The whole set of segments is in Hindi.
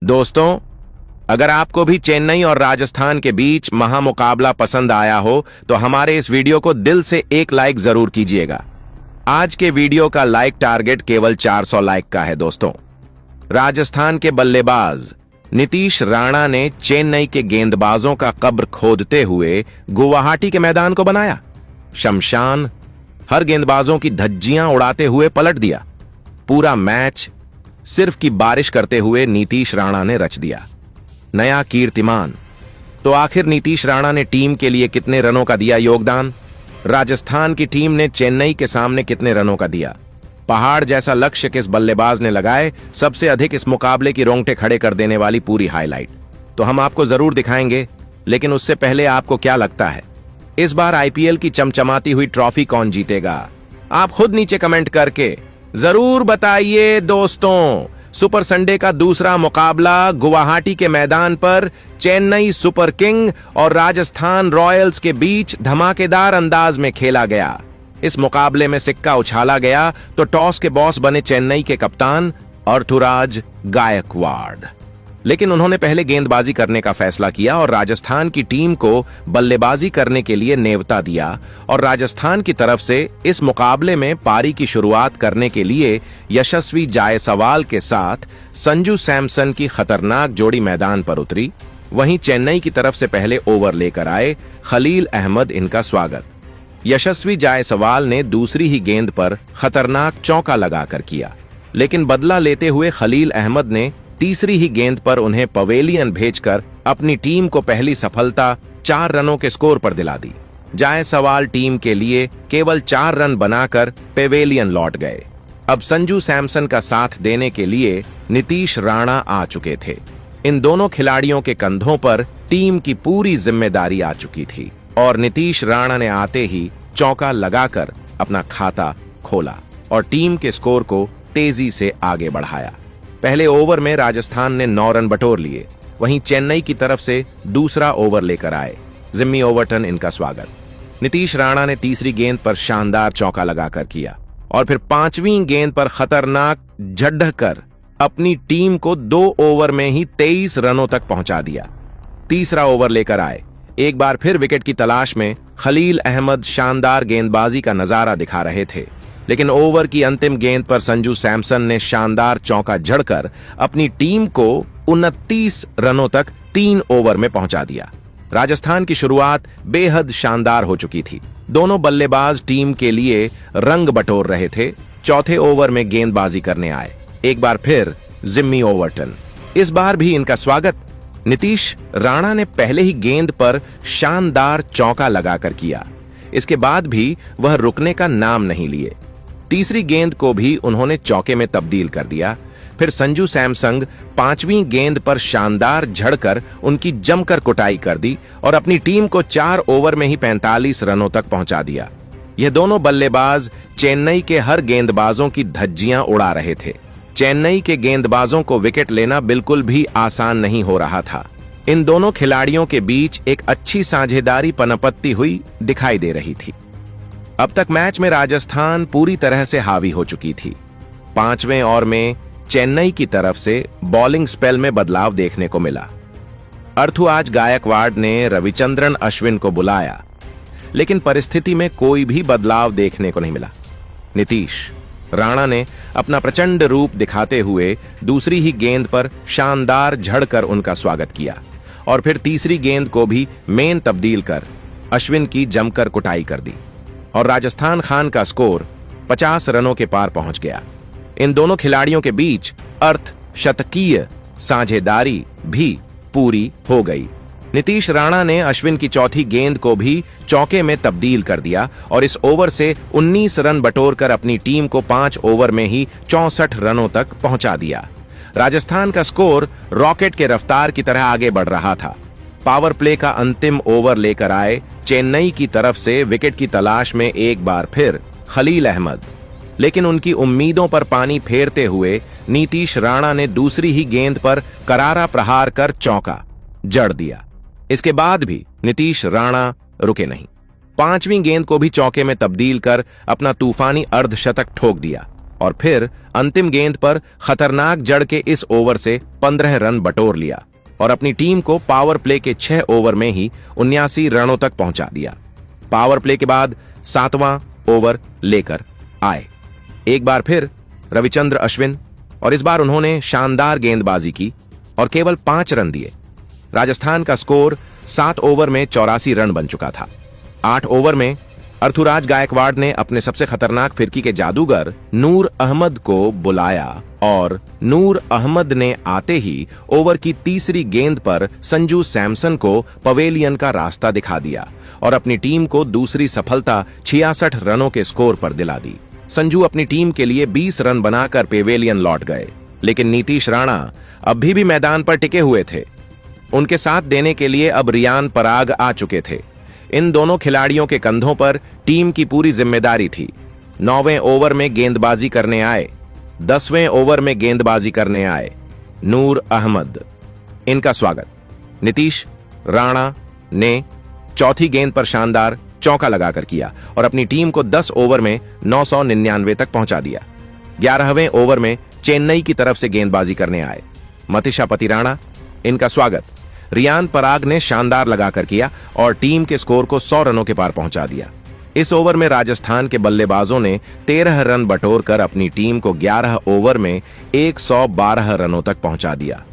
दोस्तों, अगर आपको भी चेन्नई और राजस्थान के बीच महामुकाबला पसंद आया हो तो हमारे इस वीडियो को दिल से एक लाइक जरूर कीजिएगा। आज के वीडियो का लाइक टारगेट केवल 400 लाइक का है। दोस्तों, राजस्थान के बल्लेबाज नीतीश राणा ने चेन्नई के गेंदबाजों का कब्र खोदते हुए गुवाहाटी के मैदान को बनाया शमशान। हर गेंदबाजों की धज्जियां उड़ाते हुए पलट दिया। पूरा मैच सिर्फ की बारिश करते हुए नीतीश राणा ने रच दिया नया कीर्तिमान। तो आखिर नीतीश राणा ने टीम के लिए कितने रनों का दिया योगदान? राजस्थान की टीम ने चेन्नई के सामने कितने रनों का दिया? पहाड़ जैसा लक्ष्य किस बल्लेबाज ने लगाए? सबसे अधिक इस मुकाबले की रोंगटे खड़े कर देने वाली पूरी हाईलाइट तो हम आपको जरूर दिखाएंगे, लेकिन उससे पहले आपको क्या लगता है इस बार आईपीएल की चमचमाती हुई ट्रॉफी कौन जीतेगा? आप खुद नीचे कमेंट करके जरूर बताइए। दोस्तों, सुपर संडे का दूसरा मुकाबला गुवाहाटी के मैदान पर चेन्नई सुपर किंग और राजस्थान रॉयल्स के बीच धमाकेदार अंदाज में खेला गया। इस मुकाबले में सिक्का उछाला गया तो टॉस के बॉस बने चेन्नई के कप्तान अर्थुराज गायकवाड़, लेकिन उन्होंने पहले गेंदबाजी करने का फैसला किया और राजस्थान की टीम को बल्लेबाजी करने के लिए नेवता दिया। और राजस्थान की तरफ से इस मुकाबले में पारी की शुरुआत करने के लिए यशस्वी जायसवाल के साथ संजू सैमसन की खतरनाक जोड़ी मैदान पर उतरी। वहीं चेन्नई की तरफ से पहले ओवर लेकर आए खलील अहमद इनका स्वागत यशस्वी जायसवाल ने दूसरी ही गेंद पर खतरनाक चौका लगाकर किया, लेकिन बदला लेते हुए खलील अहमद ने तीसरी ही गेंद पर उन्हें पवेलियन भेजकर अपनी टीम को पहली सफलता 4 रनों के स्कोर पर दिला दी। जायसवाल टीम के लिए केवल 4 रन बनाकर पवेलियन लौट गए। अब संजू सैमसन का साथ देने के लिए नीतीश राणा आ चुके थे। इन दोनों खिलाड़ियों के कंधों पर टीम की पूरी जिम्मेदारी आ चुकी थी और नीतीश राणा ने आते ही चौका लगाकर अपना खाता खोला और टीम के स्कोर को तेजी से आगे बढ़ाया। पहले ओवर में राजस्थान ने 9 रन बटोर लिए। वहीं चेन्नई की तरफ से दूसरा ओवर लेकर आए जिम्मी ओवरटन इनका स्वागत। नीतीश राणा ने तीसरी गेंद पर शानदार चौका लगाकर किया और फिर 5वीं गेंद पर खतरनाक झड्डकर अपनी टीम को 2 ओवर में ही 23 रनों तक पहुंचा दिया। तीसरा ओवर लेकर आए। एक बार फिर विकेट की तलाश में खलील अहमद शानदार गेंदबाजी का नजारा दिखा रहे थे, लेकिन ओवर की अंतिम गेंद पर संजू सैमसन ने शानदार चौका जड़कर अपनी टीम को 29 रनों तक 3 ओवर में पहुंचा दिया। राजस्थान की शुरुआत बेहद शानदार हो चुकी थी। दोनों बल्लेबाज टीम के लिए रंग बटोर रहे थे। चौथे ओवर में गेंदबाजी करने आए एक बार फिर जिम्मी ओवरटन। इस बार भी इनका स्वागत नीतीश राणा ने पहले ही गेंद पर शानदार चौका लगाकर किया। इसके बाद भी वह रुकने का नाम नहीं लिए। तीसरी गेंद को भी उन्होंने चौके में तब्दील कर दिया। फिर संजू सैमसन 5वीं गेंद पर शानदार झड़कर उनकी जमकर कुटाई कर दी और अपनी टीम को 4 ओवर में ही 45 रनों तक पहुंचा दिया। यह दोनों बल्लेबाज चेन्नई के हर गेंदबाजों की धज्जियां उड़ा रहे थे। चेन्नई के गेंदबाजों को विकेट लेना बिल्कुल भी आसान नहीं हो रहा था। इन दोनों खिलाड़ियों के बीच एक अच्छी साझेदारी पनपती हुई दिखाई दे रही थी। अब तक मैच में राजस्थान पूरी तरह से हावी हो चुकी थी। 5वें ओवर में चेन्नई की तरफ से बॉलिंग स्पेल में बदलाव देखने को मिला। अर्थुराज गायकवाड़ ने रविचंद्रन अश्विन को बुलाया, लेकिन परिस्थिति में कोई भी बदलाव देखने को नहीं मिला। नीतीश राणा ने अपना प्रचंड रूप दिखाते हुए दूसरी ही गेंद पर शानदार झड़कर उनका स्वागत किया और फिर तीसरी गेंद को भी मेन तब्दील कर अश्विन की जमकर कुटाई कर दी और राजस्थान खान का स्कोर 50 रनों के पार पहुंच गया। इन दोनों खिलाड़ियों के बीच अर्धशतकीय साझेदारी भी पूरी हो गई। नीतीश राणा ने अश्विन की चौथी गेंद को भी चौके में तब्दील कर दिया और इस ओवर से 19 रन बटोरकर अपनी टीम को 5 ओवर में ही 64 रनों तक पहुंचा दिया। राजस्थान का स्कोर रॉकेट के रफ्तार की तरह आगे बढ़ रहा था। पावर प्ले का अंतिम ओवर लेकर आए चेन्नई की तरफ से विकेट की तलाश में एक बार फिर खलील अहमद, लेकिन उनकी उम्मीदों पर पानी फेरते हुए नीतीश राणा ने दूसरी ही गेंद पर करारा प्रहार कर चौका जड़ दिया। इसके बाद भी नीतीश राणा रुके नहीं। 5वीं गेंद को भी चौके में तब्दील कर अपना तूफानी अर्धशतक ठोक दिया और फिर अंतिम गेंद पर खतरनाक जड़ के इस ओवर से 15 रन बटोर लिया और अपनी टीम को पावर प्ले के 6 ओवर में ही 79 रनों तक पहुंचा दिया। पावर प्ले के बाद 7वां ओवर लेकर आए एक बार फिर रविचंद्र अश्विन, और इस बार उन्होंने शानदार गेंदबाजी की और केवल 5 रन दिए। राजस्थान का स्कोर 7 ओवर में 84 रन बन चुका था। 8 ओवर में अर्थुराज गायकवाड़ ने अपने सबसे खतरनाक फिरकी के जादूगर नूर अहमद को बुलाया और नूर अहमद ने आते ही ओवर की तीसरी गेंद पर संजू सैमसन को पवेलियन का रास्ता दिखा दिया और अपनी टीम को दूसरी सफलता 66 रनों के स्कोर पर दिला दी। संजू अपनी टीम के लिए 20 रन बनाकर पेवेलियन लौट गए, लेकिन नीतीश राणा अभी भी मैदान पर टिके हुए थे। उनके साथ देने के लिए अब रियान पराग आ चुके थे। इन दोनों खिलाड़ियों के कंधों पर टीम की पूरी जिम्मेदारी थी। 9वें ओवर में गेंदबाजी करने आए, 10वें ओवर में गेंदबाजी करने आए नूर अहमद। इनका स्वागत नीतीश राणा ने चौथी गेंद पर शानदार चौका लगाकर किया और अपनी टीम को 10 ओवर में 999 तक पहुंचा दिया। 11वें ओवर में चेन्नई की तरफ से गेंदबाजी करने आए मतीशा पतिराणा। इनका स्वागत रियान पराग ने शानदार लगाकर किया और टीम के स्कोर को 100 रनों के पार पहुंचा दिया। इस ओवर में राजस्थान के बल्लेबाजों ने 13 रन बटोरकर अपनी टीम को 11 ओवर में 112 रनों तक पहुंचा दिया।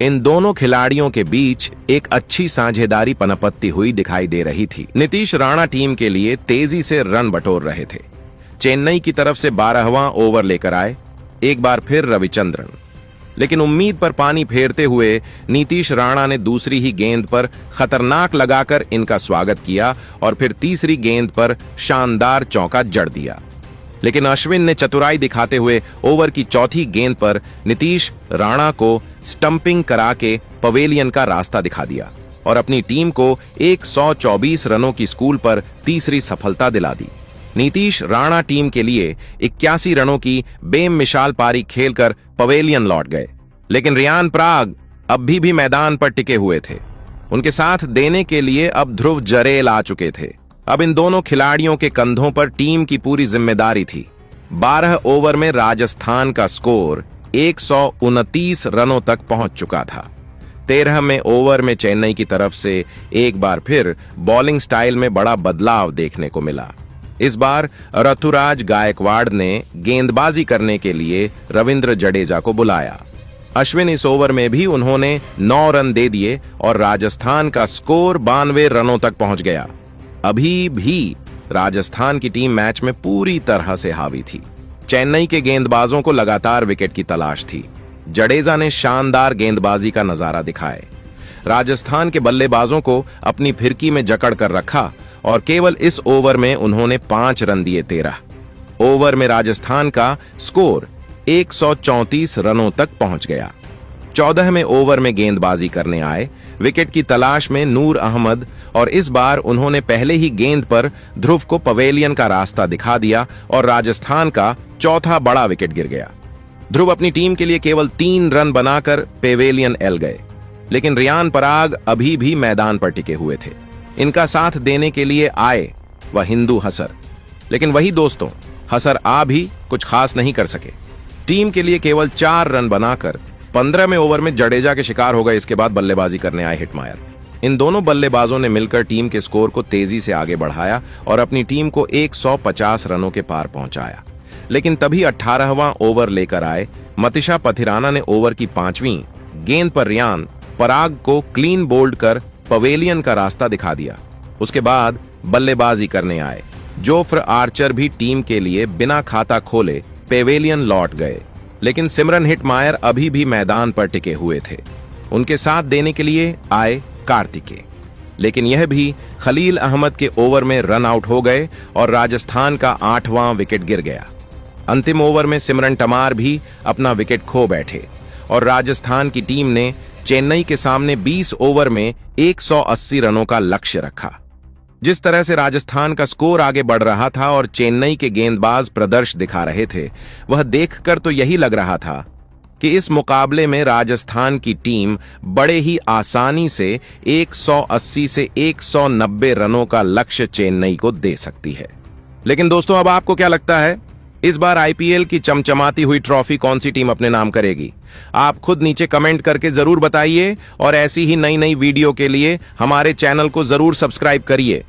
इन दोनों खिलाड़ियों के बीच एक अच्छी साझेदारी पनपत्ती हुई दिखाई दे रही थी। नीतीश राणा टीम के लिए तेजी से रन बटोर रहे थे। चेन्नई की तरफ से 12वां ओवर लेकर आए एक बार फिर रविचंद्रन, लेकिन उम्मीद पर पानी फेरते हुए नीतीश राणा ने दूसरी ही गेंद पर खतरनाक लगाकर इनका स्वागत किया और फिर तीसरी गेंद पर शानदार चौका जड़ दिया। लेकिन अश्विन ने चतुराई दिखाते हुए ओवर की चौथी गेंद पर नीतीश राणा को स्टंपिंग करा के पवेलियन का रास्ता दिखा दिया और अपनी टीम को 124 रनों की स्कूल पर तीसरी सफलता दिला दी। नीतीश राणा टीम के लिए 81 रनों की बेमिसाल पारी खेलकर पवेलियन लौट गए, लेकिन रियान पराग अभी भी मैदान पर टिके हुए थे। उनके साथ देने के लिए अब ध्रुव जरेल आ चुके थे। अब इन दोनों खिलाड़ियों के कंधों पर टीम की पूरी जिम्मेदारी थी। 12 ओवर में राजस्थान का स्कोर 129 रनों तक पहुंच चुका था। 13वें ओवर में चेन्नई की तरफ से एक बार फिर बॉलिंग स्टाइल में बड़ा बदलाव देखने को मिला। इस बार ऋतुराज गायकवाड़ ने गेंदबाजी करने के लिए रविंद्र जडेजा को बुलाया। अश्विन इस ओवर में भी उन्होंने 9 रन दे दिए और राजस्थान का स्कोर 92 रनों तक पहुंच गया। अभी भी राजस्थान की टीम मैच में पूरी तरह से हावी थी। चेन्नई के गेंदबाजों को लगातार विकेट की तलाश थी। जडेजा ने शानदार गेंदबाजी का नजारा दिखाए। राजस्थान के बल्लेबाजों को अपनी फिरकी में जकड़ कर रखा और केवल इस ओवर में उन्होंने 5 रन दिए। 13 ओवर में राजस्थान का स्कोर 134 रनों तक पहुंच गया। 14वें ओवर में गेंदबाजी करने आए विकेट की तलाश में नूर अहमद और इस बार उन्होंने पहले ही गेंद पर ध्रुव को पवेलियन का रास्ता दिखा दिया और राजस्थान का चौथा बड़ा विकेट गिर गया। ध्रुव अपनी टीम के लिए केवल 3 रन बनाकर पेवेलियन एल गए, लेकिन रियान पराग अभी भी मैदान पर टिके हुए थे। इनका साथ देने के लिए आए वह हिंदू हसर, लेकिन वही दोस्तों हसर आ भी कुछ खास नहीं कर सके। टीम के लिए केवल 4 रन बनाकर 15वें ओवर में जडेजा के शिकार हो गए। इसके बाद बल्लेबाजी करने आए हिटमायर। इन दोनों बल्लेबाजों ने मिलकर टीम के स्कोर को तेजी से आगे बढ़ाया और अपनी टीम को 150 रनों के पार पहुंचाया। लेकिन तभी 18वां ओवर लेकर आए मतीशा पथिराना ने ओवर की 5वीं गेंद पर रियान पराग को क्लीन बोल्ड कर पवेलियन का रास्ता दिखा दिया। उसके बाद बल्लेबाजी करने आए जोफ्र आर्चर भी टीम के लिए बिना खाता खोले पेवेलियन लौट गए, लेकिन सिमरन हिटमायर अभी भी मैदान पर टिके हुए थे। उनके साथ देने के लिए आए कार्तिकेय, लेकिन यह भी खलील अहमद के ओवर में रन आउट हो गए और राजस्थान का 8वां विकेट गिर गया। अंतिम ओवर में सिमरन टमार भी अपना विकेट खो बैठे और राजस्थान की टीम ने चेन्नई के सामने 20 ओवर में 180 रनों का लक्ष्य रखा। जिस तरह से राजस्थान का स्कोर आगे बढ़ रहा था और चेन्नई के गेंदबाज प्रदर्शन दिखा रहे थे, वह देखकर तो यही लग रहा था कि इस मुकाबले में राजस्थान की टीम बड़े ही आसानी से 180 से 190 रनों का लक्ष्य चेन्नई को दे सकती है। लेकिन दोस्तों, अब आपको क्या लगता है? इस बार आईपीएल की चमचमाती हुई ट्रॉफी कौन सी टीम अपने नाम करेगी? आप खुद नीचे कमेंट करके जरूर बताइए और ऐसी ही नई नई वीडियो के लिए हमारे चैनल को जरूर सब्सक्राइब करिए।